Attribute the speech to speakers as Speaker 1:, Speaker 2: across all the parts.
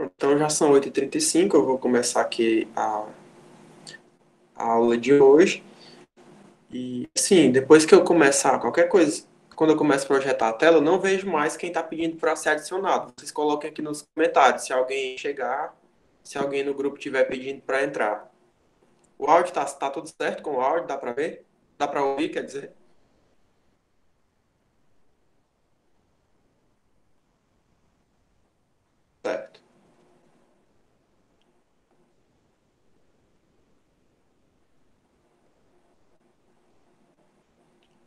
Speaker 1: Então já são 8h35, eu vou começar aqui a aula de hoje. E assim, depois que eu começar qualquer coisa, quando eu começo a projetar a tela, eu não vejo mais quem está pedindo para ser adicionado. Vocês coloquem aqui nos comentários se alguém chegar, se alguém no grupo estiver pedindo para entrar. O áudio tá tudo certo com o áudio? Dá para ver? Dá para ouvir, quer dizer? Certo.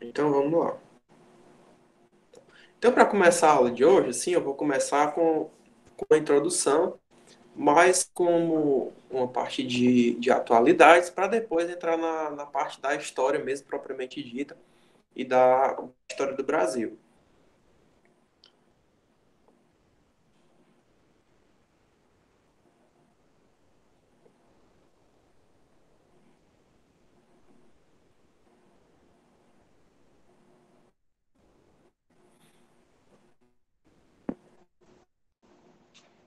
Speaker 1: Então vamos lá. Então, para começar a aula de hoje, assim, eu vou começar com a introdução, mais como uma parte de atualidades, para depois entrar na parte da história mesmo, propriamente dita, e da história do Brasil.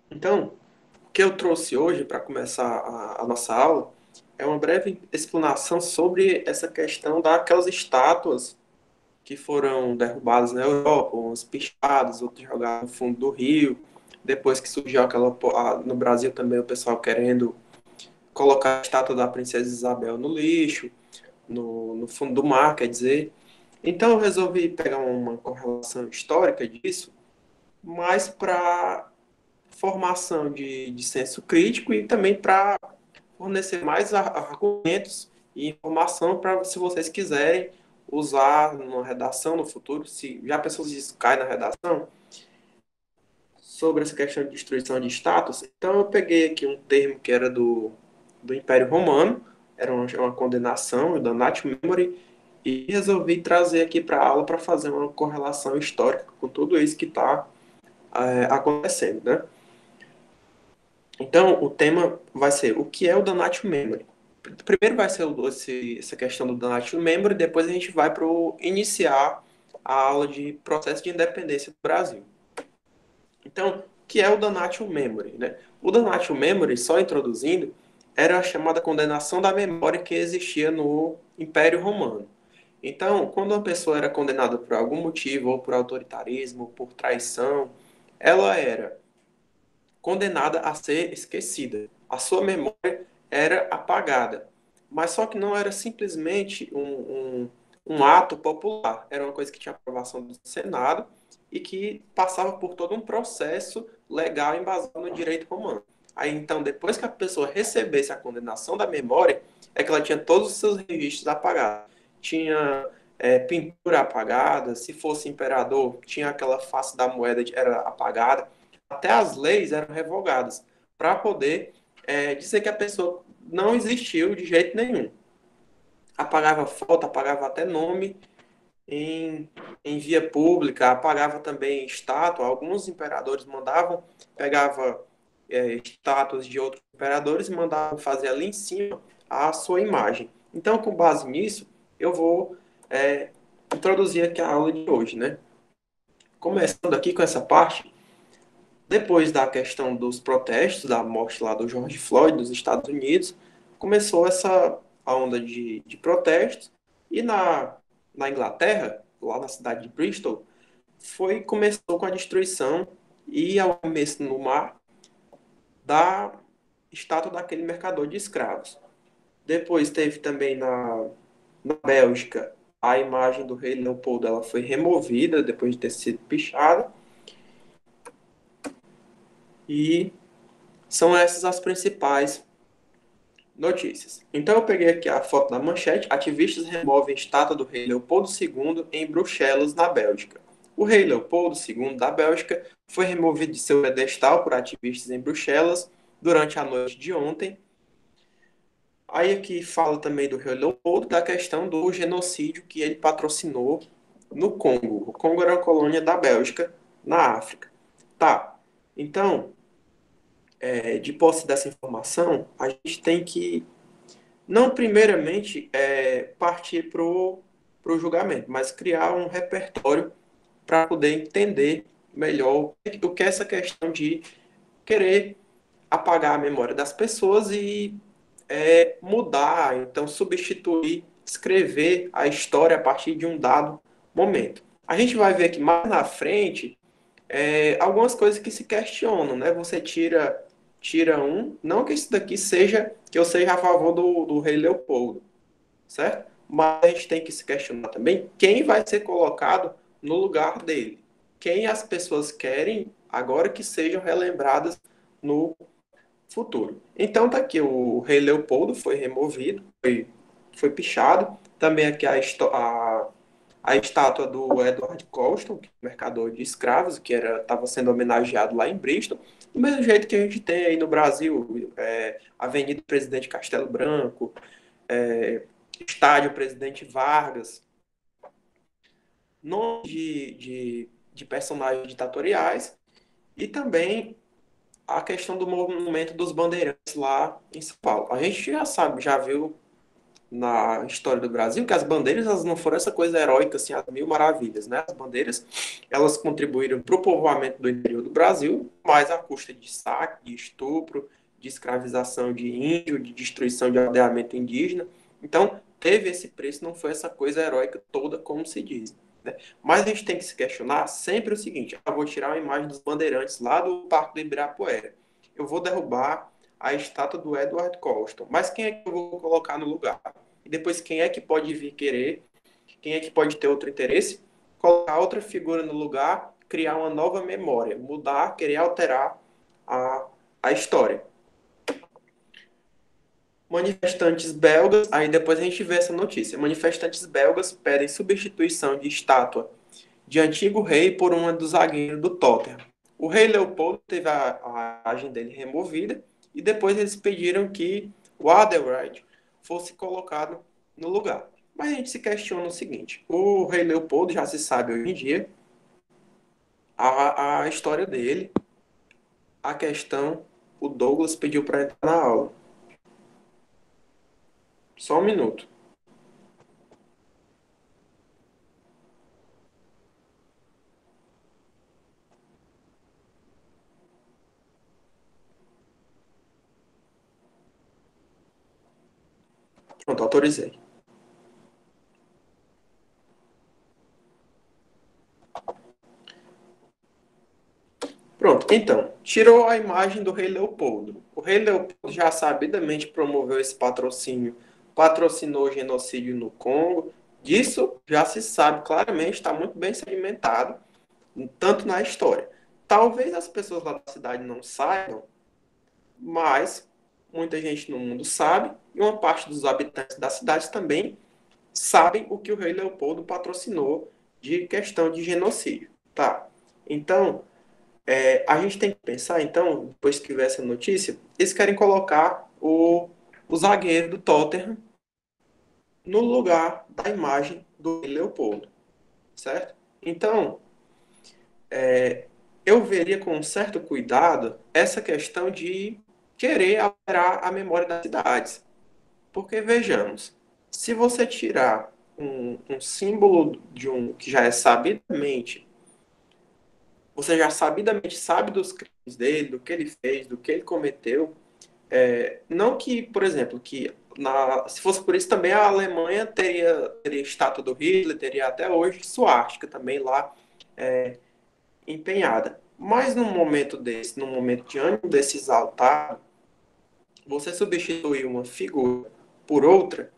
Speaker 1: Então, o que eu trouxe hoje para começar a nossa aula é uma breve explanação sobre essa questão daquelas estátuas que foram derrubadas na Europa, uns pichados, outros jogados no fundo do rio. Depois que surgiu no Brasil também o pessoal querendo colocar a estátua da Princesa Isabel no lixo, no fundo do mar, quer dizer. Então eu resolvi pegar uma correlação histórica disso, mais para formação de senso crítico e também para fornecer mais argumentos e informação para, se vocês quiserem, usar numa redação no futuro. Se já pensou se isso cai na redação, sobre essa questão de destruição de status, então eu peguei aqui um termo que era do Império Romano, era uma condenação, o Damnatio Memori, e resolvi trazer aqui para a aula para fazer uma correlação histórica com tudo isso que está acontecendo, né? Então, o tema vai ser o que é o Damnatio Memori. Primeiro vai ser essa questão do Damnatio Memori, depois a gente vai para iniciar a aula de processo de independência do Brasil. Então, o que é o Damnatio Memori, né? O Damnatio Memori, só introduzindo, era a chamada condenação da memória que existia no Império Romano. Então, quando uma pessoa era condenada por algum motivo, ou por autoritarismo, ou por traição, ela era condenada a ser esquecida. A sua memória era apagada. Mas só que não era simplesmente um ato popular. Era uma coisa que tinha aprovação do Senado e que passava por todo um processo legal embasado no direito romano. Aí então, depois que a pessoa recebesse a condenação da memória, é que ela tinha todos os seus registros apagados. Tinha pintura apagada, se fosse imperador, tinha aquela face da moeda era apagada, até as leis eram revogadas para poder dizer que a pessoa não existiu de jeito nenhum. Apagava foto, apagava até nome em via pública, apagava também estátua. Alguns imperadores mandavam, pegava estátuas de outros imperadores e mandavam fazer ali em cima a sua imagem. Então, com base nisso, eu vou introduzir aqui a aula de hoje, né? Começando aqui com essa parte, depois da questão dos protestos, da morte lá do George Floyd nos Estados Unidos, começou essa a onda de protestos e na Inglaterra, lá na cidade de Bristol, começou com a destruição e arremesso no mar da estátua daquele mercador de escravos. Depois teve também na Bélgica a imagem do rei Leopoldo, ela foi removida depois de ter sido pichada e são essas as principais notícias. Então eu peguei aqui a foto da manchete. Ativistas removem estátua do rei Leopoldo II em Bruxelas, na Bélgica. O rei Leopoldo II da Bélgica foi removido de seu pedestal por ativistas em Bruxelas durante a noite de ontem. Aí aqui fala também do rei Leopoldo, da questão do genocídio que ele patrocinou no Congo. O Congo era uma colônia da Bélgica na África. Tá, então, de posse dessa informação, a gente tem que não primeiramente partir para o julgamento, mas criar um repertório para poder entender melhor o que é essa questão de querer apagar a memória das pessoas e mudar, então substituir, escrever a história a partir de um dado momento. A gente vai ver que mais na frente algumas coisas que se questionam, né? Você tira um, não que isso daqui seja que eu seja a favor do rei Leopoldo, certo? Mas a gente tem que se questionar também quem vai ser colocado no lugar dele. Quem as pessoas querem agora que sejam relembradas no futuro. Então tá aqui, o rei Leopoldo foi removido, foi pichado. Também aqui a estátua do Edward Colston, que é um mercador de escravos, que estava sendo homenageado lá em Bristol. Do mesmo jeito que a gente tem aí no Brasil, Avenida Presidente Castelo Branco, Estádio Presidente Vargas, nomes de personagens ditatoriais, e também a questão do movimento dos bandeirantes lá em São Paulo. A gente já sabe, já viu na história do Brasil que as bandeiras elas não foram essa coisa heróica assim, as mil maravilhas, né? As bandeiras elas contribuíram para o povoamento do interior do Brasil, mas à custa de saque, de estupro, de escravização de índio, de destruição de aldeamento indígena. Então, teve esse preço, não foi essa coisa heróica toda como se diz. Né? Mas a gente tem que se questionar sempre o seguinte: eu vou tirar uma imagem dos bandeirantes lá do Parque do Ibirapuera. Eu vou derrubar a estátua do Edward Colston. Mas quem é que eu vou colocar no lugar? E depois quem é que pode vir querer? Quem é que pode ter outro interesse? Colocar outra figura no lugar, criar uma nova memória, mudar, querer alterar a história. Manifestantes belgas, aí depois a gente vê essa notícia. Manifestantes belgas pedem substituição de estátua de antigo rei por uma do zagueiro do Tottenham. O rei Leopoldo teve a imagem dele removida e depois eles pediram que o Adelheid fosse colocado no lugar. Mas a gente se questiona o seguinte: o rei Leopoldo já se sabe hoje em dia a história dele, a questão, o Douglas pediu para entrar na aula. Só um minuto. Pronto, autorizei. Pronto, então, tirou a imagem do rei Leopoldo. O rei Leopoldo já sabidamente promoveu esse patrocínio, patrocinou o genocídio no Congo. Disso já se sabe claramente, está muito bem sedimentado, tanto na história. Talvez as pessoas lá da cidade não saibam, mas muita gente no mundo sabe, e uma parte dos habitantes da cidade também sabem o que o rei Leopoldo patrocinou de questão de genocídio. Tá? Então, a gente tem que pensar, então, depois que vier essa notícia, eles querem colocar o zagueiro do Tottenham no lugar da imagem do Leopoldo, certo? Então, eu veria com um certo cuidado essa questão de querer alterar a memória das cidades. Porque, vejamos, se você tirar um símbolo de um que já é sabidamente, você já sabidamente sabe dos crimes dele, do que ele fez, do que ele cometeu. Não que, por exemplo, que se fosse por isso também a Alemanha teria estátua do Hitler, teria até hoje suástica também lá empenhada. Mas num momento desse, num momento de ânimo desse exaltado, você substituir uma figura por outra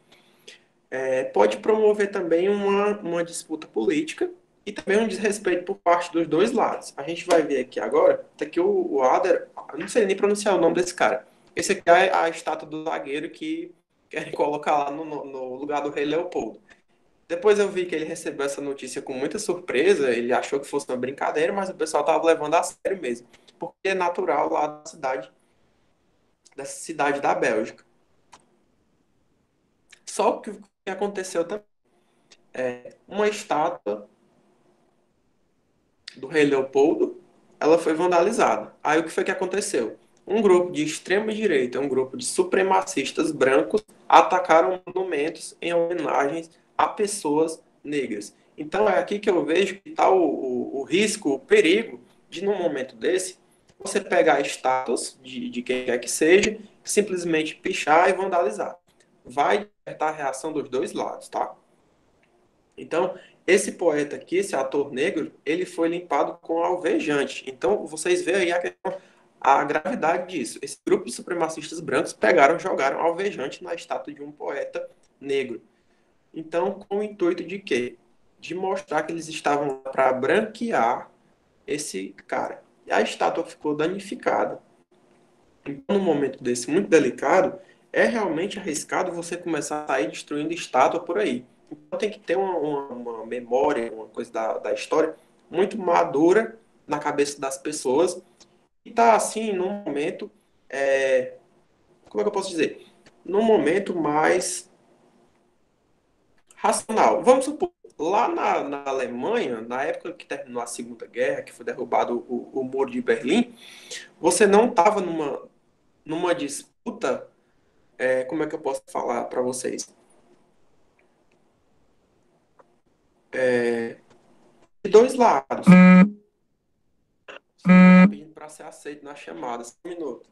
Speaker 1: pode promover também uma disputa política e também um desrespeito por parte dos dois lados. A gente vai ver aqui agora, tá aqui o Ader, eu não sei nem pronunciar o nome desse cara. Esse aqui é a estátua do zagueiro que querem colocar lá no lugar do rei Leopoldo. Depois eu vi que ele recebeu essa notícia com muita surpresa, ele achou que fosse uma brincadeira, mas o pessoal estava levando a sério mesmo, porque é natural lá dessa cidade da Bélgica. Só que o que aconteceu também, uma estátua do rei Leopoldo, ela foi vandalizada. Aí o que foi que aconteceu? Um grupo de extrema direita, um grupo de supremacistas brancos atacaram monumentos em homenagens a pessoas negras. Então é aqui que eu vejo que está o risco, o perigo de num momento desse você pegar estátuas de quem quer que seja, simplesmente pichar e vandalizar. Vai despertar a reação dos dois lados, tá? Então, esse poeta aqui, esse ator negro, ele foi limpado com alvejante. Então, vocês veem aí a gravidade disso. Esse grupo de supremacistas brancos pegaram e jogaram alvejante na estátua de um poeta negro. Então, com o intuito de quê? De mostrar que eles estavam para branquear esse cara. E a estátua ficou danificada. Então, num momento desse muito delicado, é realmente arriscado você começar a sair destruindo estátua por aí. Então, tem que ter uma memória, uma coisa da história muito madura na cabeça das pessoas e tá assim num momento, como é que eu posso dizer? Num momento mais racional. Vamos supor, lá na Alemanha, na época que terminou a Segunda Guerra, que foi derrubado o Muro de Berlim, você não estava numa disputa, como é que eu posso falar para vocês? De dois lados. Você está pedindo para ser aceito na chamada. Só um minuto.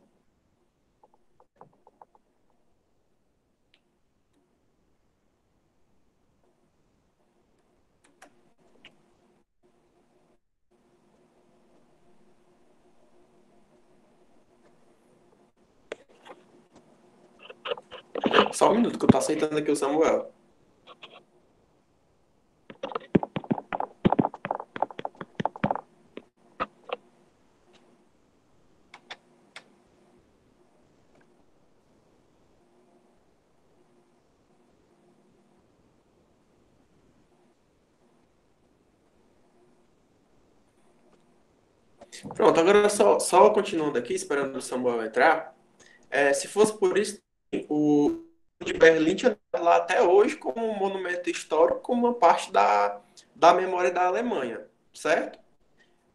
Speaker 1: Só um minuto que eu estou aceitando aqui o Samuel. Pronto, agora só continuando aqui, esperando o Samuel entrar. Se fosse por isso, o de Berlim tinha lá até hoje como um monumento histórico, como uma parte da memória da Alemanha, certo?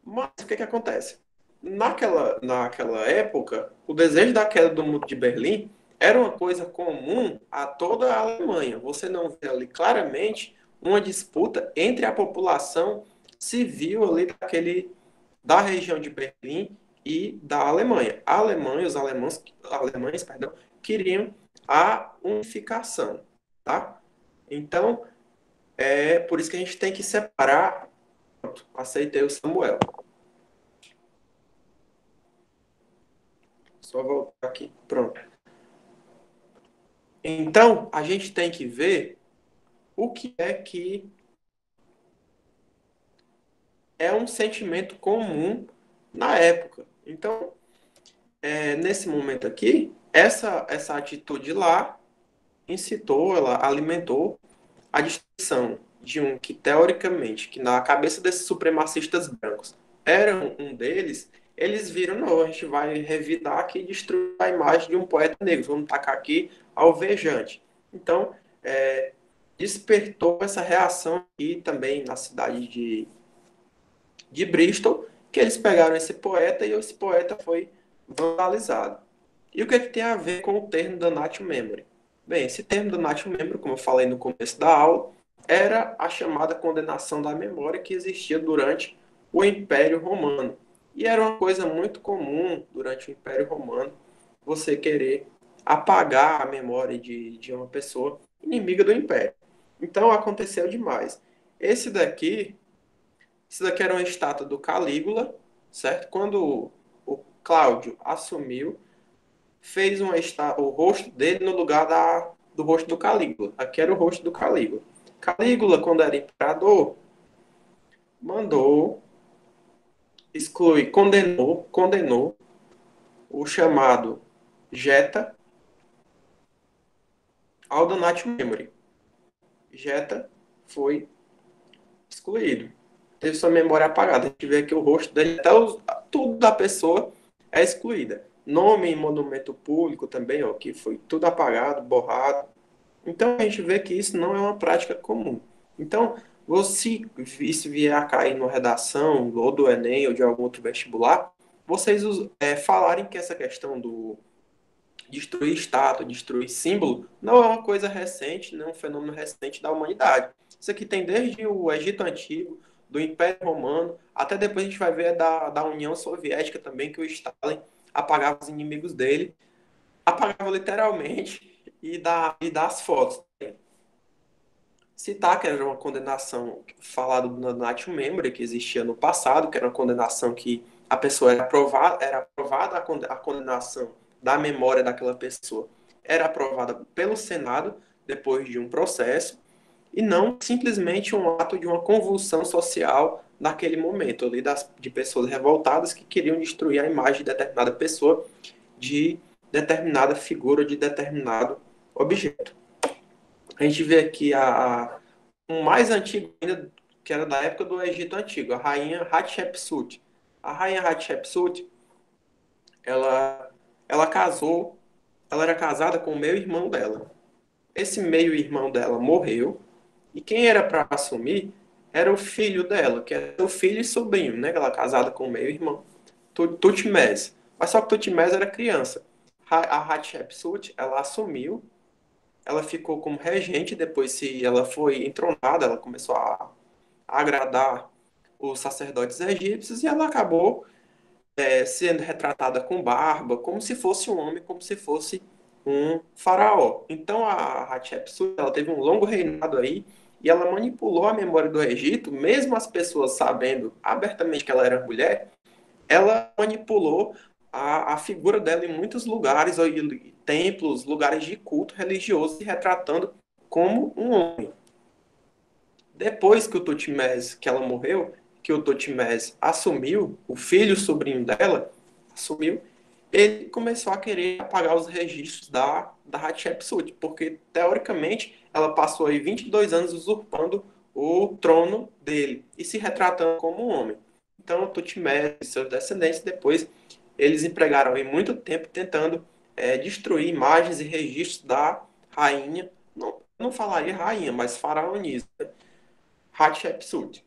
Speaker 1: Mas o que que acontece? Naquela época, o desejo da queda do Muro de Berlim era uma coisa comum a toda a Alemanha. Você não vê ali claramente uma disputa entre a população civil ali da região de Berlim e da Alemanha. A Alemanha, alemães, perdão, queriam a unificação, tá? Então, é por isso que a gente tem que separar. Pronto, aceitei o Samuel. Só voltar aqui. Pronto. Então, a gente tem que ver o que é um sentimento comum na época. Então, nesse momento aqui, essa atitude lá incitou, ela alimentou a distinção de um que, teoricamente, que na cabeça desses supremacistas brancos era um deles, eles viram, não, a gente vai revidar aqui e destruir a imagem de um poeta negro, vamos tacar aqui alvejante. Então, despertou essa reação aqui também na cidade de Bristol, que eles pegaram esse poeta e esse poeta foi vandalizado. E o que, é que tem a ver com o termo Damnatio Memori? Bem, esse termo Damnatio Memori, como eu falei no começo da aula, era a chamada condenação da memória que existia durante o Império Romano. E era uma coisa muito comum durante o Império Romano você querer apagar a memória de uma pessoa inimiga do Império. Então aconteceu demais. Esse daqui, esse daqui era uma estátua do Calígula, certo? Quando o Cláudio assumiu, fez o rosto dele no lugar do rosto do Calígula. Aqui era o rosto do Calígula. Calígula, quando era imperador, mandou excluir, condenou o chamado Jeta ao Donatio Memory. Jeta foi excluído. Teve sua memória apagada. A gente vê que o rosto dele, tudo da pessoa é excluída. Nome em monumento público também, ó, que foi tudo apagado, borrado. Então a gente vê que isso não é uma prática comum. Então, se isso vier a cair numa redação, ou do Enem, ou de algum outro vestibular, vocês falarem que essa questão do destruir estátua, destruir símbolo, não é uma coisa recente, não é um fenômeno recente da humanidade. Isso aqui tem desde o Egito Antigo, do Império Romano, até depois a gente vai ver da União Soviética também, que o Stalin apagava os inimigos dele, apagava literalmente, e dá as fotos. Citar que era uma condenação falada do Natio Memory, que existia no passado, que era uma condenação que a pessoa era aprovada a condenação da memória daquela pessoa, era aprovada pelo Senado depois de um processo, e não simplesmente um ato de uma convulsão social naquele momento ali de pessoas revoltadas que queriam destruir a imagem de determinada pessoa, de determinada figura, de determinado objeto. A gente vê aqui um mais antigo ainda, que era da época do Egito Antigo, a rainha Hatshepsut. A rainha Hatshepsut, ela, ela casou, ela era casada com o meio-irmão dela. Esse meio-irmão dela morreu, e quem era para assumir era o filho dela, que era o filho e sobrinho, né? Ela casada com o meio-irmão, Tutmés. Mas só que Tutmés era criança. A Hatshepsut, ela assumiu, ela ficou como regente, depois se ela foi entronada, ela começou a agradar os sacerdotes egípcios e ela acabou sendo retratada com barba, como se fosse um homem, como se fosse um faraó. Então a Hatshepsut, ela teve um longo reinado aí e ela manipulou a memória do Egito, mesmo as pessoas sabendo abertamente que ela era mulher, ela manipulou a figura dela em muitos lugares, templos, lugares de culto religioso, se retratando como um homem. Depois que o Tutmés, que ela morreu, que o Tutmés assumiu, o filho, o sobrinho dela, assumiu, ele começou a querer apagar os registros da Hatshepsut, porque, teoricamente, ela passou aí 22 anos usurpando o trono dele e se retratando como um homem. Então, Tutmés e seus descendentes, depois, eles empregaram aí muito tempo tentando destruir imagens e registros da rainha, não falaria rainha, mas faraonisa, Hatshepsut.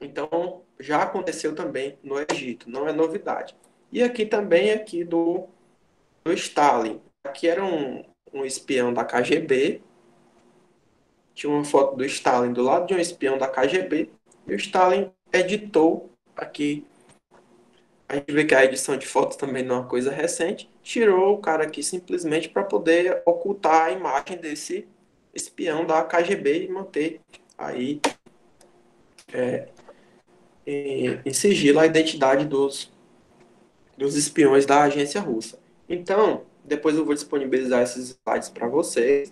Speaker 1: Então, já aconteceu também no Egito, não é novidade. E aqui também, aqui do Stalin. Aqui era um espião da KGB, tinha uma foto do Stalin do lado de um espião da KGB, e o Stalin editou aqui. A gente vê que a edição de fotos também não é uma coisa recente, tirou o cara aqui simplesmente para poder ocultar a imagem desse espião da KGB e manter aí em sigilo a identidade dos espiões da agência russa. Então, depois eu vou disponibilizar esses slides para vocês,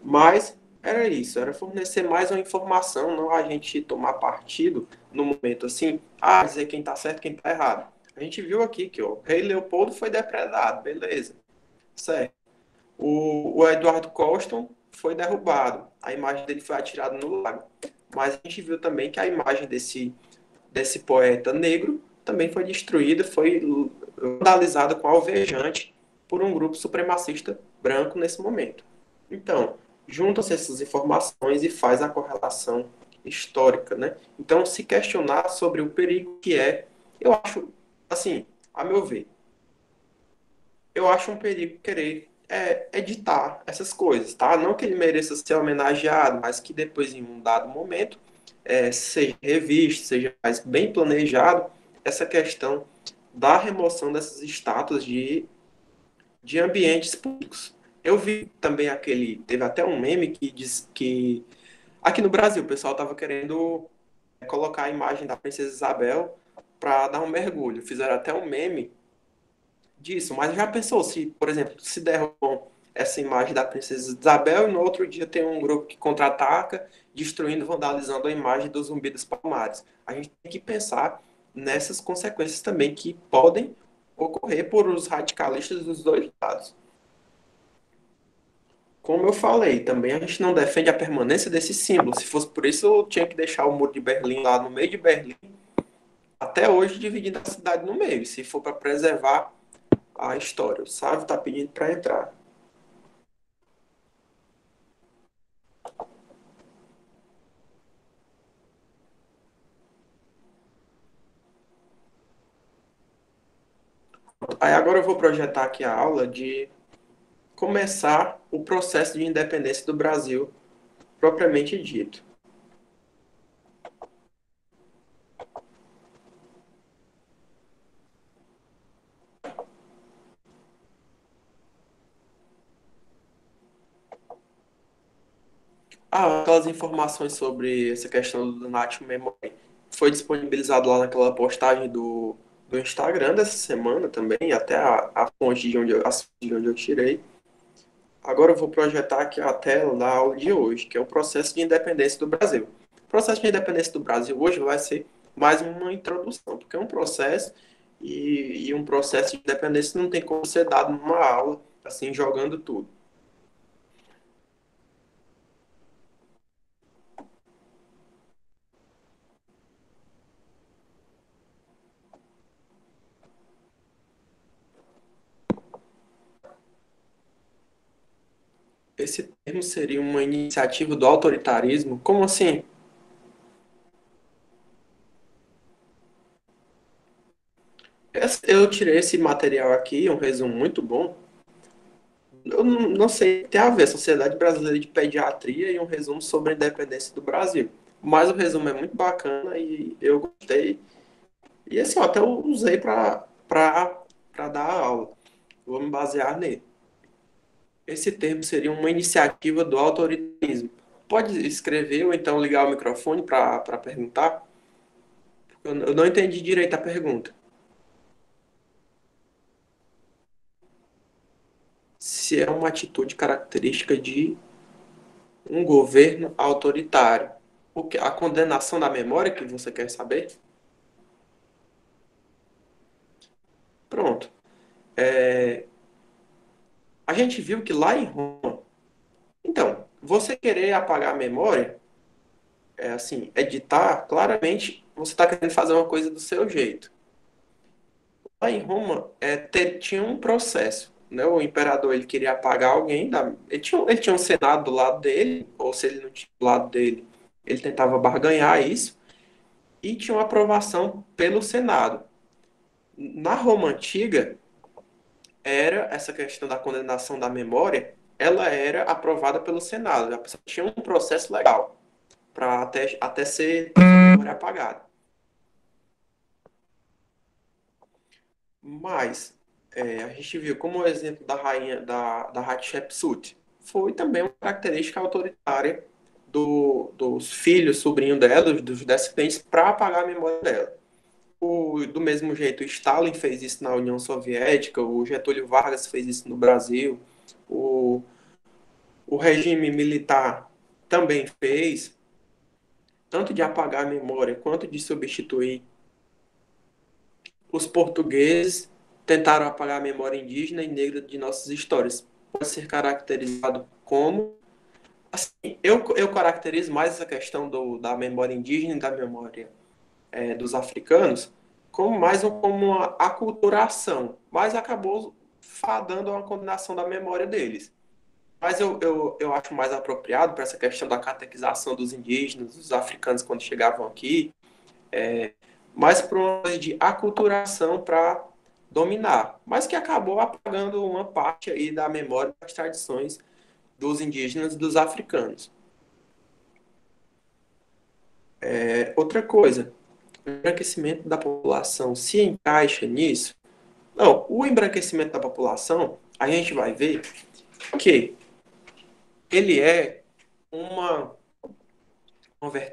Speaker 1: mas era isso, era fornecer mais uma informação, não a gente tomar partido no momento assim, dizer quem está certo, quem está errado. A gente viu aqui que o rei Leopoldo foi depredado, beleza, certo. O Eduardo Colston foi derrubado, a imagem dele foi atirada no lago. Mas a gente viu também que a imagem desse poeta negro também foi destruída, foi vandalizada com alvejante por um grupo supremacista branco nesse momento. Então, juntam-se essas informações e faz a correlação histórica, né? Então, se questionar sobre o perigo que eu acho, assim, a meu ver, eu acho um perigo querer editar essas coisas, tá? Não que ele mereça ser homenageado, mas que depois, em um dado momento, seja revisto, seja mais bem planejado essa questão da remoção dessas estátuas de ambientes públicos. Eu vi também teve até um meme que diz que aqui no Brasil o pessoal estava querendo colocar a imagem da Princesa Isabel para dar um mergulho. Fizeram até um meme disso, mas já pensou se, por exemplo, se derrubam essa imagem da Princesa Isabel e no outro dia tem um grupo que contra-ataca, destruindo, vandalizando a imagem do Zumbi dos Palmares. A gente tem que pensar nessas consequências também que podem ocorrer por os radicalistas dos dois lados. Como eu falei, também a gente não defende a permanência desse símbolo. Se fosse por isso, eu tinha que deixar o muro de Berlim lá no meio de Berlim, até hoje dividindo a cidade no meio. Se for para preservar a história, o Sávio está pedindo para entrar. Aí agora eu vou projetar aqui a aula de começar o processo de independência do Brasil, propriamente dito. Aquelas informações sobre essa questão do Donatio Memory foi disponibilizado lá naquela postagem do Instagram dessa semana também, até a fonte de onde eu tirei. Agora eu vou projetar aqui a tela da aula de hoje, que é o processo de independência do Brasil. O processo de independência do Brasil hoje vai ser mais uma introdução, porque é um processo e um processo de independência não tem como ser dado numa aula, assim, jogando tudo. Esse termo seria uma iniciativa do autoritarismo? Como assim? Eu tirei esse material aqui, um resumo muito bom. Eu não sei, tem a ver, Sociedade Brasileira de Pediatria e um resumo sobre a independência do Brasil. Mas o resumo é muito bacana e eu gostei. E assim, eu até usei para dar aula. Vou me basear nele. Esse termo seria uma iniciativa do autoritarismo. Pode escrever ou então ligar o microfone para perguntar? Eu não entendi direito a pergunta. Se é uma atitude característica de um governo autoritário. A condenação da memória que você quer saber? Pronto. É, a gente viu que lá em Roma. Então, você querer apagar a memória, é assim, editar, claramente você está querendo fazer uma coisa do seu jeito. Lá em Roma, tinha um processo. Né? O imperador ele queria apagar alguém, ele tinha um senado do lado dele, ou se ele não tinha do lado dele, ele tentava barganhar isso, e tinha uma aprovação pelo Senado. Na Roma antiga, era essa questão da condenação da memória, ela era aprovada pelo Senado. A pessoa tinha um processo legal para até ser a memória apagada. Mas a gente viu como o exemplo da rainha da Hatshepsut foi também uma característica autoritária dos filhos, sobrinho dela, dos descendentes, para apagar a memória dela. Do mesmo jeito, o Stalin fez isso na União Soviética, o Getúlio Vargas fez isso no Brasil, o, o regime militar também fez, tanto de apagar a memória quanto de substituir. Os portugueses tentaram apagar a memória indígena e negra de nossas histórias. Pode ser caracterizado como. Assim, eu caracterizo mais essa questão da memória indígena e da memória dos africanos como como uma aculturação, mas acabou fadando a uma condenação da memória deles. Mas eu acho mais apropriado para essa questão da catequização dos indígenas, dos africanos quando chegavam aqui, mais para uma coisa de aculturação para dominar, mas que acabou apagando uma parte aí da memória das tradições dos indígenas e dos africanos. Outra coisa, o embranquecimento da população se encaixa nisso? Não, o embranquecimento da população, a gente vai ver que ele é uma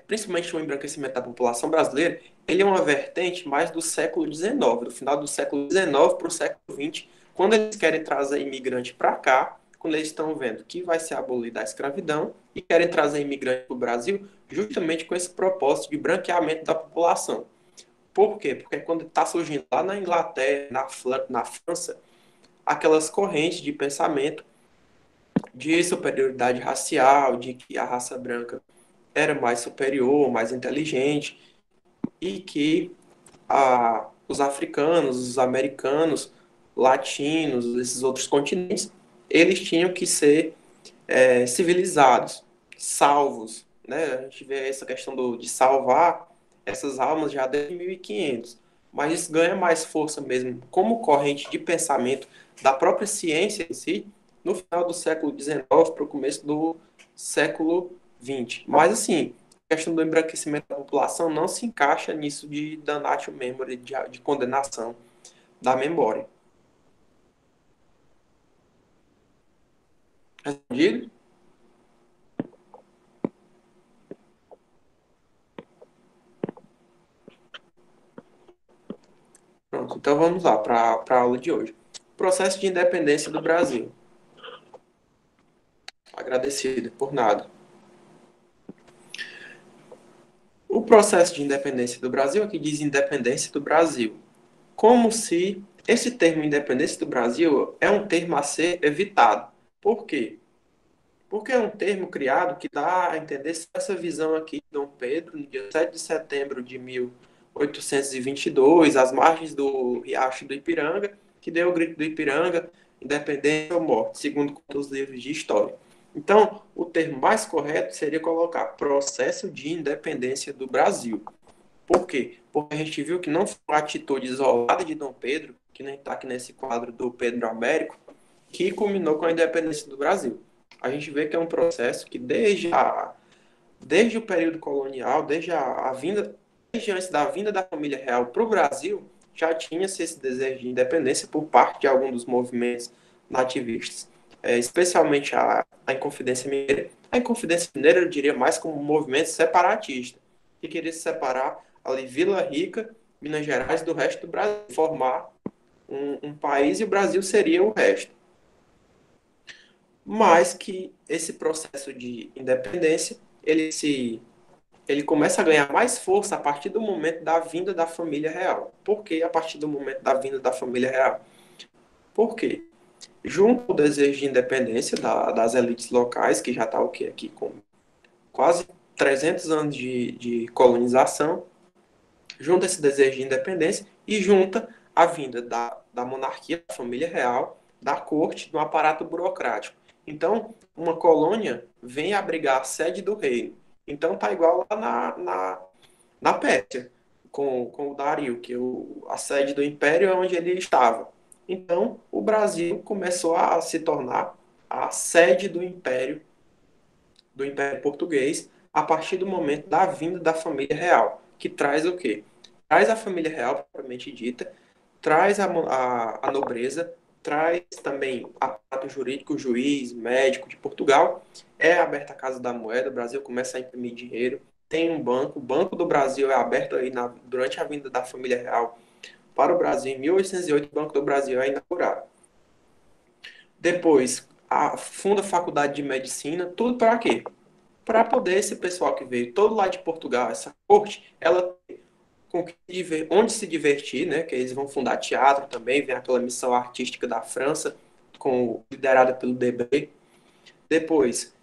Speaker 1: principalmente o embranquecimento da população brasileira, ele é uma vertente mais do século XIX, do final do século XIX para o século XX, quando eles querem trazer imigrante para cá, quando eles estão vendo que vai ser abolida a escravidão e querem trazer imigrante para o Brasil, justamente com esse propósito de branqueamento da população. Por quê? Porque quando está surgindo lá na Inglaterra, na França, aquelas correntes de pensamento de superioridade racial, de que a raça branca era mais superior, mais inteligente, e que os africanos, os americanos, latinos, esses outros continentes, eles tinham que ser civilizados, salvos. Né? A gente vê essa questão de salvar essas almas já desde 1500. Mas isso ganha mais força mesmo como corrente de pensamento da própria ciência em si no final do século XIX para o começo do século XX. Mas, assim, a questão do embranquecimento da população não se encaixa nisso de damnatio memoriae, de condenação da memória. Respondido? Pronto, então vamos lá para a aula de hoje. Processo de independência do Brasil. Agradecido por nada. O processo de independência do Brasil aqui diz independência do Brasil. Como se esse termo independência do Brasil é um termo a ser evitado. Por quê? Porque é um termo criado que dá a entender essa visão aqui de Dom Pedro, no dia 7 de setembro de 1822, às margens do Riacho do Ipiranga, que deu o grito do Ipiranga, independência ou morte, segundo os livros de história. Então, o termo mais correto seria colocar processo de independência do Brasil. Por quê? Porque a gente viu que não foi uma atitude isolada de Dom Pedro, que nem está aqui nesse quadro do Pedro Américo, que culminou com a independência do Brasil. A gente vê que é um processo que desde o período colonial, desde antes da vinda da família real para o Brasil, já tinha-se esse desejo de independência por parte de alguns dos movimentos nativistas, especialmente a Inconfidência Mineira. A Inconfidência Mineira, eu diria mais como um movimento separatista, que queria se separar ali Vila Rica, Minas Gerais, do resto do Brasil, formar um país e o Brasil seria o resto. Mas que esse processo de independência ele começa a ganhar mais força a partir do momento da vinda da família real. Por que a partir do momento da vinda da família real? Por quê? Junto ao desejo de independência das elites locais, que já está aqui com quase 300 anos de colonização, junta esse desejo de independência e junta a vinda da monarquia, da família real, da corte, do aparato burocrático. Então, uma colônia vem abrigar a sede do reino. Então, tá igual lá na Pérsia, com o Dario, que a sede do império é onde ele estava. Então, o Brasil começou a se tornar a sede do Império Português, a partir do momento da vinda da família real, que traz o quê? Traz a família real, propriamente dita, traz a nobreza, traz também aparato jurídico, juiz, médico de Portugal, é aberta a Casa da Moeda, o Brasil começa a imprimir dinheiro, tem um banco, o Banco do Brasil é aberto aí durante a vinda da família real para o Brasil, em 1808, o Banco do Brasil é inaugurado. Depois, funda a Faculdade de Medicina, tudo para quê? Para poder esse pessoal que veio todo lá de Portugal, essa corte, ela com onde se divertir, né? Que eles vão fundar teatro também, vem aquela missão artística da França, liderada pelo Debré. Depois,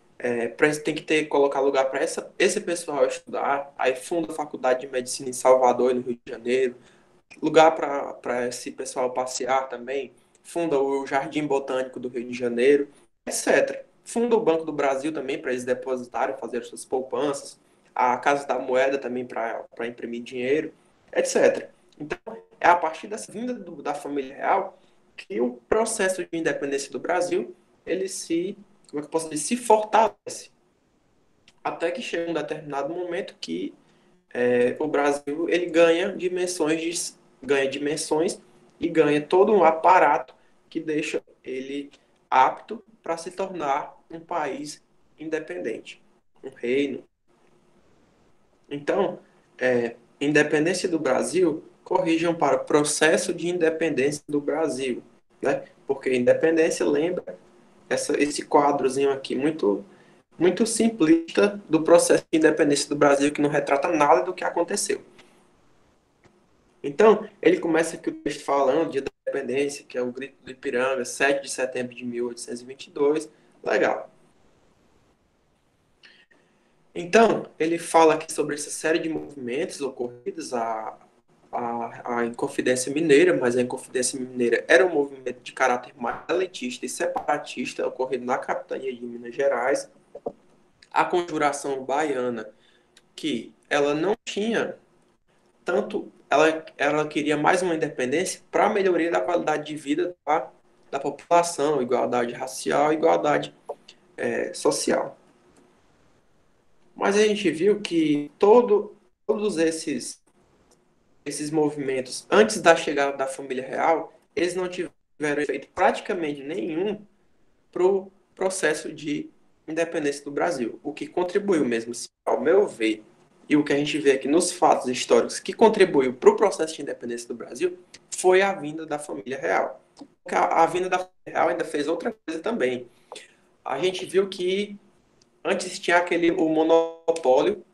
Speaker 1: tem que colocar lugar para esse pessoal estudar. Aí funda a Faculdade de Medicina em Salvador, no Rio de Janeiro. Lugar para esse pessoal passear também. Funda o Jardim Botânico do Rio de Janeiro, etc. Funda o Banco do Brasil também para eles depositarem, fazer suas poupanças. A Casa da Moeda também para imprimir dinheiro, etc. Então, é a partir dessa vinda da família real que o processo de independência do Brasil, ele como é que eu posso dizer, se fortalece. Até que chega um determinado momento que o Brasil ele ganha dimensões e ganha todo um aparato que deixa ele apto para se tornar um país independente, um reino. Então, independência do Brasil, corrijam para o processo de independência do Brasil, né? Porque independência lembra esse quadrozinho aqui muito simplista do processo de independência do Brasil que não retrata nada do que aconteceu. Então, ele começa aqui o texto falando dia da independência, que é o Grito do Ipiranga, 7 de setembro de 1822. Legal. Então, ele fala aqui sobre essa série de movimentos ocorridos, a Inconfidência Mineira, mas a Inconfidência Mineira era um movimento de caráter mais elitista e separatista, ocorrido na capitania de Minas Gerais. A Conjuração Baiana, que ela não tinha tanto ela queria mais uma independência para a melhoria da qualidade de vida da população, igualdade racial, igualdade social. Mas a gente viu que todos esses movimentos, antes da chegada da família real, eles não tiveram efeito praticamente nenhum para o processo de independência do Brasil, o que contribuiu mesmo, assim, ao meu ver, e o que a gente vê aqui nos fatos históricos que contribuiu para o processo de independência do Brasil foi a vinda da família real. A vinda da família real ainda fez outra coisa também. A gente viu que antes tinha o monopólio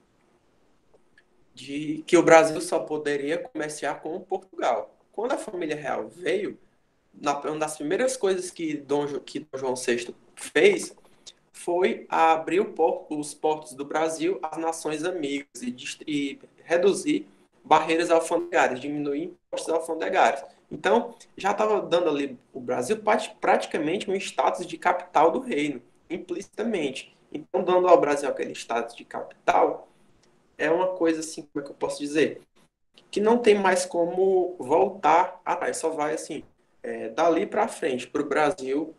Speaker 1: de que o Brasil só poderia comerciar com Portugal. Quando a família real veio, uma das primeiras coisas que Dom João VI fez foi abrir os portos do Brasil às nações amigas e reduzir barreiras alfandegárias, diminuir impostos alfandegários. Então, já estava dando ali o Brasil praticamente um status de capital do reino, implicitamente. Então, dando ao Brasil aquele status de capital, é uma coisa assim, como é que eu posso dizer? Que não tem mais como voltar atrás, só vai assim, dali para frente, para o Brasil,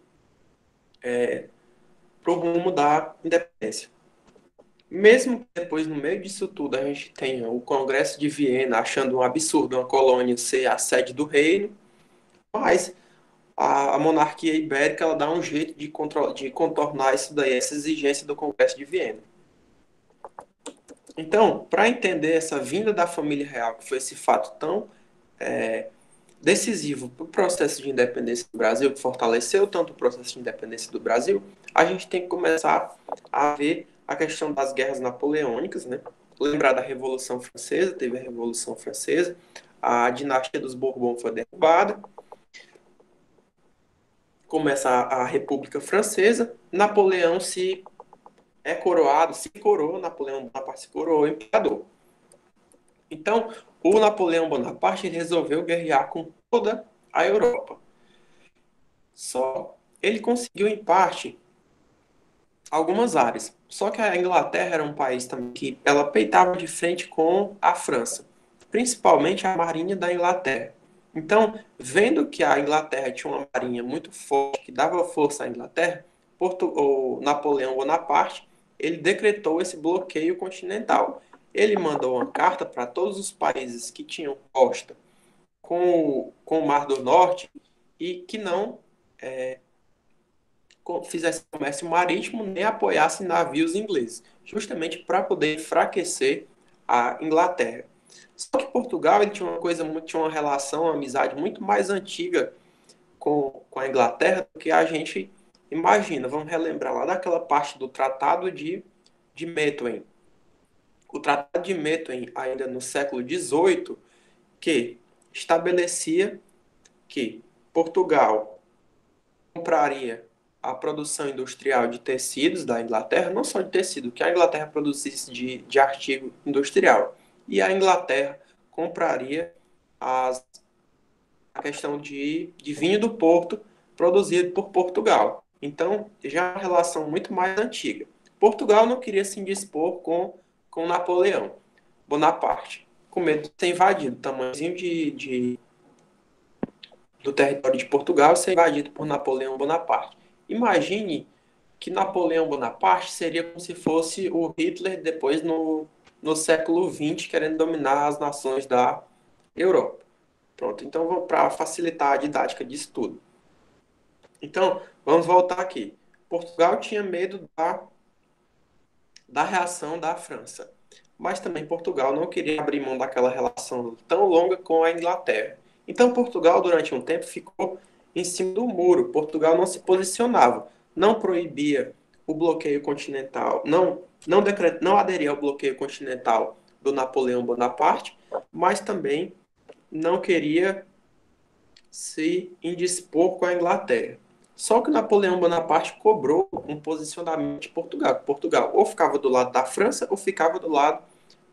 Speaker 1: para o rumo da independência. Mesmo que depois, no meio disso tudo, a gente tenha o Congresso de Viena achando um absurdo uma colônia ser a sede do reino, mas a monarquia ibérica ela dá um jeito de contornar isso daí, essa exigência do Congresso de Viena. Então, para entender essa vinda da família real, que foi esse fato tão decisivo para o processo de independência do Brasil, que fortaleceu tanto o processo de independência do Brasil, a gente tem que começar a ver a questão das guerras napoleônicas, né? Lembrar da Revolução Francesa, teve a Revolução Francesa, a dinastia dos Bourbons foi derrubada, começa a República Francesa, Napoleão se coroou, Napoleão Bonaparte se coroou imperador. Então, o Napoleão Bonaparte resolveu guerrear com toda a Europa. Só ele conseguiu, em parte, algumas áreas. Só que a Inglaterra era um país também que ela peitava de frente com a França, principalmente a marinha da Inglaterra. Então, vendo que a Inglaterra tinha uma marinha muito forte, que dava força à Inglaterra, o Napoleão Bonaparte, ele decretou esse bloqueio continental. Ele mandou uma carta para todos os países que tinham costa com o Mar do Norte e que não fizesse comércio marítimo nem apoiasse navios ingleses, justamente para poder enfraquecer a Inglaterra. Só que Portugal ele tinha uma relação, uma amizade muito mais antiga com a Inglaterra do que a gente imagina. Vamos relembrar lá daquela parte do Tratado de Methuen. O Tratado de Methuen, ainda no século XVIII, que estabelecia que Portugal compraria a produção industrial de tecidos da Inglaterra, não só de tecido, que a Inglaterra produzisse de artigo industrial. E a Inglaterra compraria a questão de vinho do Porto produzido por Portugal. Então, já é uma relação muito mais antiga. Portugal não queria se indispor com Napoleão Bonaparte, com medo de ser invadido. O tamanhozinho do território de Portugal ser invadido por Napoleão Bonaparte. Imagine que Napoleão Bonaparte seria como se fosse o Hitler depois no século XX, querendo dominar as nações da Europa. Pronto, então para facilitar a didática disso tudo. Então, vamos voltar aqui. Portugal tinha medo da reação da França, mas também Portugal não queria abrir mão daquela relação tão longa com a Inglaterra. Então, Portugal, durante um tempo, ficou em cima do muro. Portugal não se posicionava, não proibia o bloqueio continental, não aderia ao bloqueio continental do Napoleão Bonaparte, mas também não queria se indispor com a Inglaterra. Só que Napoleão Bonaparte cobrou um posicionamento de Portugal. Portugal ou ficava do lado da França ou ficava do lado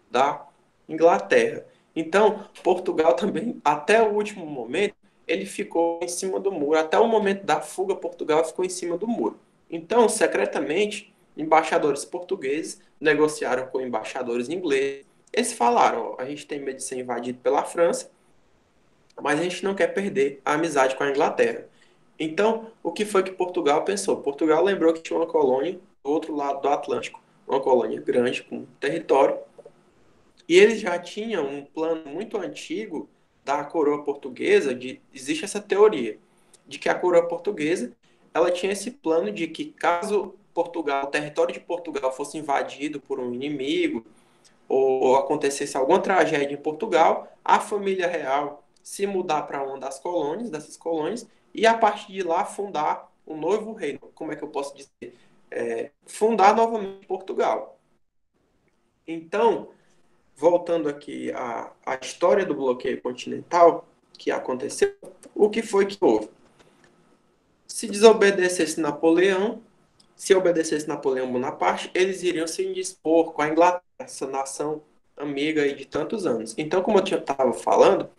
Speaker 1: da Inglaterra. Então, Portugal também, até o último momento, ele ficou em cima do muro. Até o momento da fuga, Portugal ficou em cima do muro. Então, secretamente, embaixadores portugueses negociaram com embaixadores ingleses. Eles falaram, ó, a gente tem medo de ser invadido pela França, mas a gente não quer perder a amizade com a Inglaterra. Então, o que foi que Portugal pensou? Portugal lembrou que tinha uma colônia do outro lado do Atlântico, uma colônia grande, com território, e eles já tinham um plano muito antigo da coroa portuguesa, existe essa teoria, de que a coroa portuguesa ela tinha esse plano de que caso o território de Portugal fosse invadido por um inimigo, ou acontecesse alguma tragédia em Portugal, a família real se mudar para uma das colônias, dessas colônias, e a partir de lá fundar um novo reino. Como é que eu posso dizer? Fundar novamente Portugal. Então, voltando aqui à história do bloqueio continental que aconteceu, o que foi que houve? Se desobedecesse Napoleão, se obedecesse Napoleão Bonaparte, eles iriam se indispor com a Inglaterra, essa nação amiga aí de tantos anos. Então, como eu estava falando,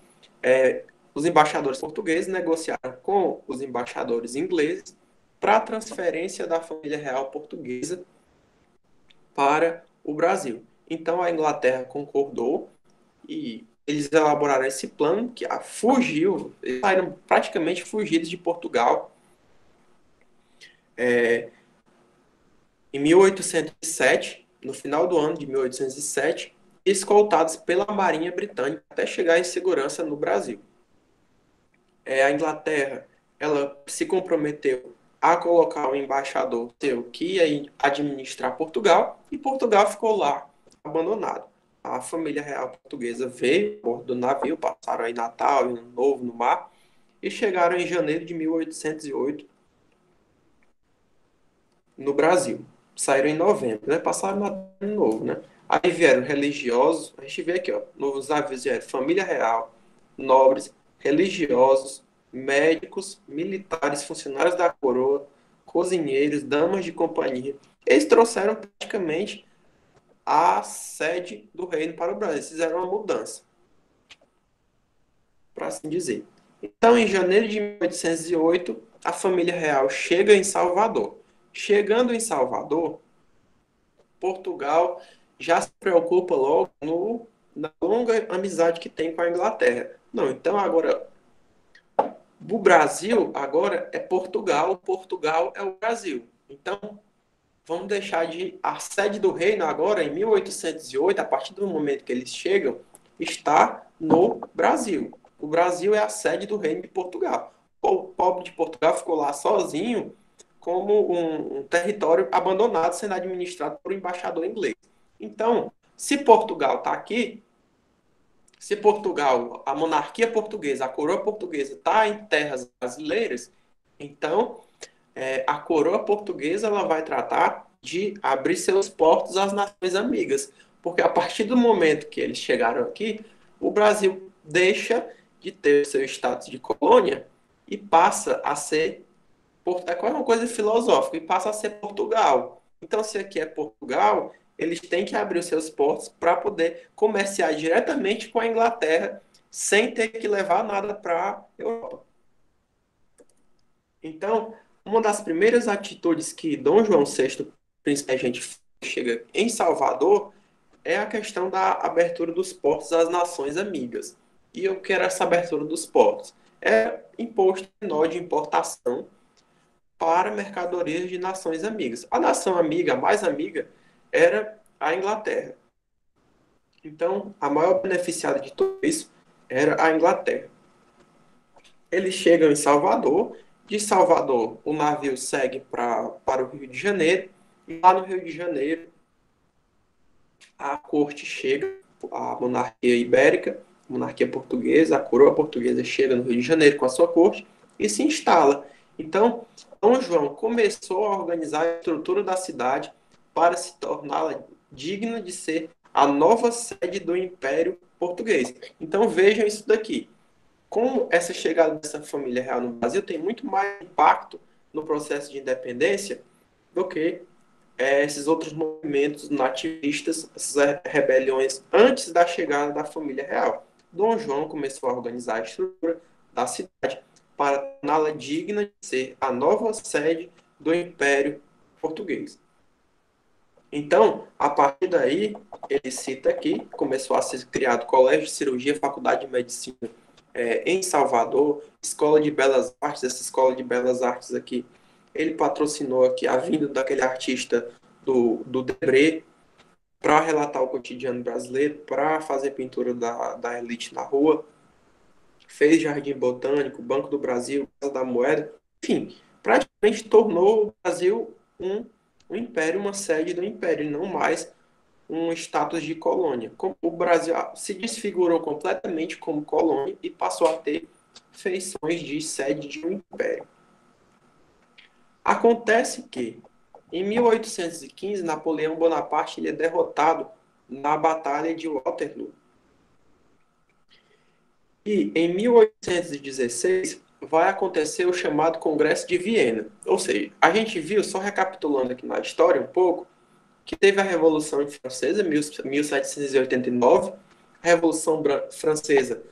Speaker 1: os embaixadores portugueses negociaram com os embaixadores ingleses para a transferência da família real portuguesa para o Brasil. Então, a Inglaterra concordou e eles elaboraram esse plano que fugiu, eles saíram praticamente fugidos de Portugal em 1807, no final do ano de 1807, escoltados pela Marinha Britânica até chegar em segurança no Brasil. A Inglaterra, ela se comprometeu a colocar um embaixador seu que ia administrar Portugal, e Portugal ficou lá abandonado. A família real portuguesa veio a bordo do navio, passaram aí Natal e Ano Novo no mar, e chegaram em janeiro de 1808 no Brasil. Saíram em novembro, né? Passaram no Ano Novo, né? Aí vieram religiosos, a gente vê aqui, ó, nos navios vieram família real, nobres, religiosos, médicos, militares, funcionários da coroa, cozinheiros, damas de companhia. Eles trouxeram praticamente a sede do reino para o Brasil. Eles fizeram uma mudança, para assim dizer. Então, em janeiro de 1808, a família real chega em Salvador. Chegando em Salvador, Portugal já se preocupa logo na longa amizade que tem com a Inglaterra. Não, então agora o Brasil agora é Portugal, Portugal é o Brasil. Então vamos deixar de a sede do reino agora em 1808, a partir do momento que eles chegam, está no Brasil. O Brasil é a sede do reino de Portugal. O pobre de Portugal ficou lá sozinho, como um território abandonado sendo administrado por um embaixador inglês. Então, se Portugal está aqui, se Portugal, a monarquia portuguesa, a coroa portuguesa está em terras brasileiras, então a coroa portuguesa ela vai tratar de abrir seus portos às nações amigas, porque a partir do momento que eles chegaram aqui, o Brasil deixa de ter seu status de colônia e passa a ser é uma coisa filosófica e passa a ser Portugal. Então, se aqui é Portugal, eles têm que abrir os seus portos para poder comerciar diretamente com a Inglaterra sem ter que levar nada para a Europa. Então, uma das primeiras atitudes que Dom João VI, príncipe regente, chega em Salvador é a questão da abertura dos portos às nações amigas. E eu quero essa abertura dos portos. É imposto menor de importação para mercadorias de nações amigas. A nação amiga, a mais amiga, era a Inglaterra. Então, a maior beneficiada de tudo isso era a Inglaterra. Eles chegam em Salvador. De Salvador, o navio segue para o Rio de Janeiro. E lá no Rio de Janeiro, a corte chega, a monarquia ibérica, a monarquia portuguesa, a coroa portuguesa chega no Rio de Janeiro com a sua corte e se instala. Então, Dom João começou a organizar a estrutura da cidade para se torná-la digna de ser a nova sede do Império Português. Então, vejam isso daqui. Como essa chegada dessa família real no Brasil tem muito mais impacto no processo de independência do que esses outros movimentos nativistas, essas rebeliões antes da chegada da família real. Dom João começou a organizar a estrutura da cidade para torná-la digna de ser a nova sede do Império Português. Então, a partir daí, ele cita aqui, começou a ser criado colégio de cirurgia, faculdade de medicina em Salvador, escola de belas artes, essa escola de belas artes aqui, ele patrocinou aqui a vinda daquele artista do Debré para relatar o cotidiano brasileiro, para fazer pintura da elite na rua, fez Jardim Botânico, Banco do Brasil, Casa da Moeda, enfim, praticamente tornou o Brasil um império, uma sede do império, e não mais um status de colônia. O Brasil se desfigurou completamente como colônia e passou a ter feições de sede de um império. Acontece que, em 1815, Napoleão Bonaparte ele é derrotado na Batalha de Waterloo. E, em 1816, vai acontecer o chamado Congresso de Viena. Ou seja, a gente viu, só recapitulando aqui na história um pouco, que teve a Revolução Francesa, 1789, a Revolução Francesa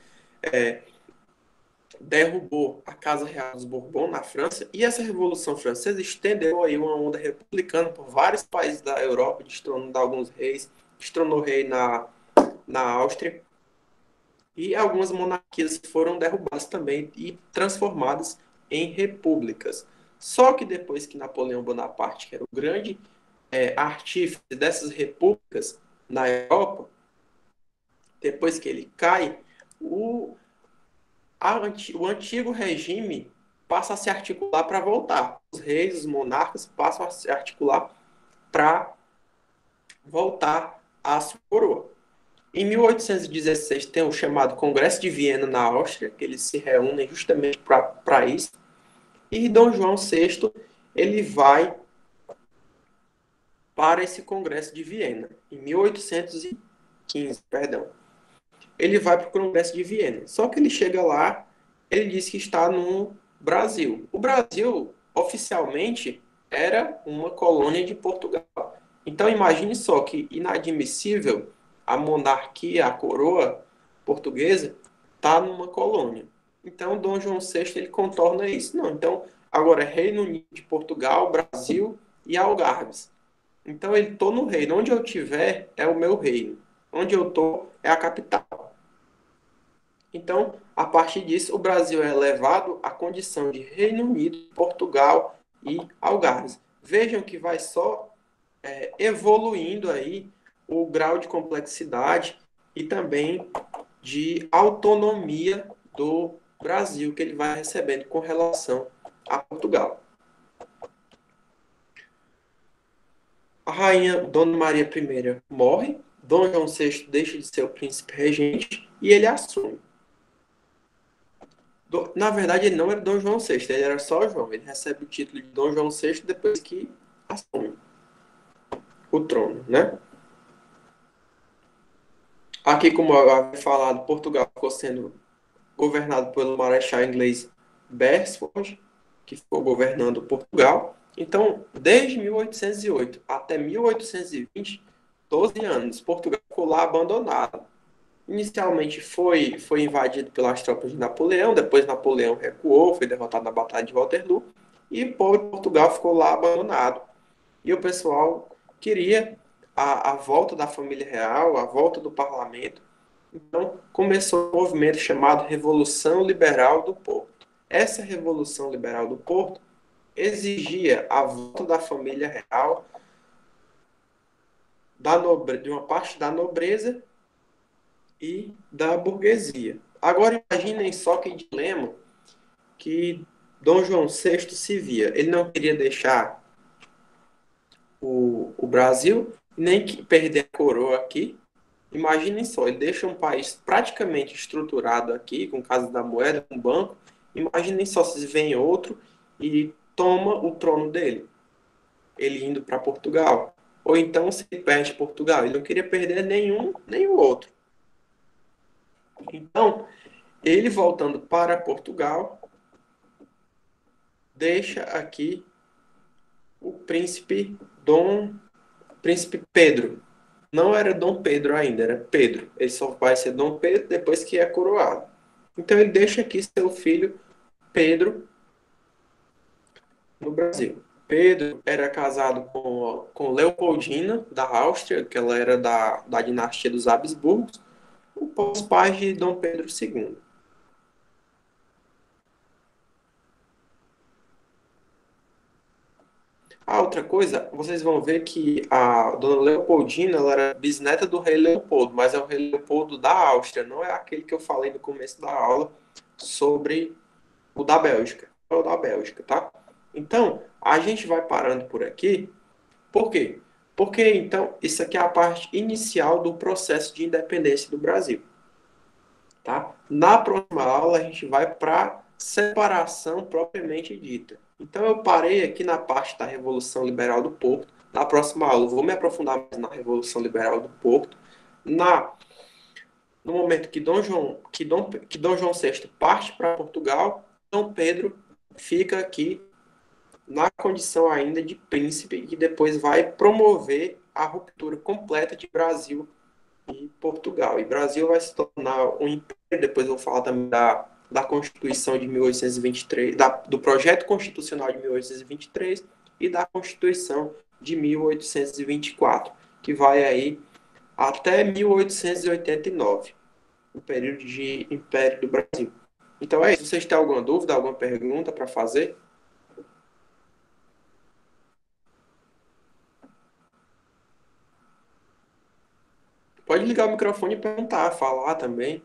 Speaker 1: derrubou a Casa Real dos Bourbon na França, e essa Revolução Francesa estendeu aí uma onda republicana por vários países da Europa, destronando alguns reis, destronou rei na Áustria, e algumas monarquias foram derrubadas também e transformadas em repúblicas. Só que depois que Napoleão Bonaparte, que era o grande artífice dessas repúblicas na Europa, depois que ele cai, o antigo regime passa a se articular para voltar. Os reis, os monarcas passam a se articular para voltar à sua coroa. Em 1816 tem o chamado Congresso de Viena na Áustria, que eles se reúnem justamente para isso. E Dom João VI ele vai para esse Congresso de Viena, em 1815, perdão. Ele vai para o Congresso de Viena. Só que ele chega lá, ele diz que está no Brasil. O Brasil, oficialmente, era uma colônia de Portugal. Então, imagine só que inadmissível a monarquia, a coroa portuguesa, está numa colônia. Então, Dom João VI, ele contorna isso. Não, então, agora é Reino Unido de Portugal, Brasil e Algarves. Então, ele estou no reino. Onde eu estiver, é o meu reino. Onde eu estou, é a capital. Então, a partir disso, o Brasil é elevado à condição de Reino Unido, Portugal e Algarves. Vejam que vai só evoluindo aí o grau de complexidade e também de autonomia do Brasil que ele vai recebendo com relação a Portugal. A rainha Dona Maria I morre, Dom João VI deixa de ser o príncipe regente e ele assume. Na verdade, ele não era Dom João VI, ele era só João. Ele recebe o título de Dom João VI depois que assume o trono, né? Aqui, como eu havia falado, Portugal ficou sendo governado pelo marechal inglês Beresford, que ficou governando Portugal. Então, desde 1808 até 1820, 12 anos, Portugal ficou lá abandonado. Inicialmente foi invadido pelas tropas de Napoleão, depois Napoleão recuou, foi derrotado na Batalha de Waterloo, e o povo de Portugal ficou lá abandonado. E o pessoal queria a volta da família real, a volta do parlamento. Então começou um movimento chamado Revolução Liberal do Porto. Essa Revolução Liberal do Porto exigia a volta da família real, de uma parte da nobreza e da burguesia. Agora imaginem só que dilema que Dom João VI se via. Ele não queria deixar o Brasil, nem que perder a coroa aqui. Imaginem só, ele deixa um país praticamente estruturado aqui, com Casa da Moeda, com banco. Imaginem só se vem outro e toma o trono dele, ele indo para Portugal. Ou então se ele perde Portugal. Ele não queria perder nenhum nem o outro. Então, ele voltando para Portugal, deixa aqui o príncipe Pedro. Não era Dom Pedro ainda, era Pedro. Ele só vai ser Dom Pedro depois que é coroado. Então ele deixa aqui seu filho Pedro no Brasil. Pedro era casado com Leopoldina, da Áustria, que ela era da dinastia dos Habsburgos, os pais de Dom Pedro II. Ah, outra coisa, vocês vão ver que a dona Leopoldina ela era bisneta do rei Leopoldo, mas é o rei Leopoldo da Áustria, não é aquele que eu falei no começo da aula sobre o da Bélgica. É o da Bélgica, tá? Então, a gente vai parando por aqui. Por quê? Porque, então, isso aqui é a parte inicial do processo de independência do Brasil, tá? Na próxima aula, a gente vai para separação propriamente dita. Então, eu parei aqui na parte da Revolução Liberal do Porto. Na próxima aula, eu vou me aprofundar mais na Revolução Liberal do Porto. Na, no momento que Dom João VI parte para Portugal, Dom Pedro fica aqui na condição ainda de príncipe e depois vai promover a ruptura completa de Brasil e Portugal. E Brasil vai se tornar um império, depois eu vou falar também da Constituição de 1823, do projeto constitucional de 1823 e da Constituição de 1824, que vai aí até 1889, o período de Império do Brasil. Então é isso. Vocês têm alguma dúvida, alguma pergunta para fazer? Pode ligar o microfone e perguntar, falar também.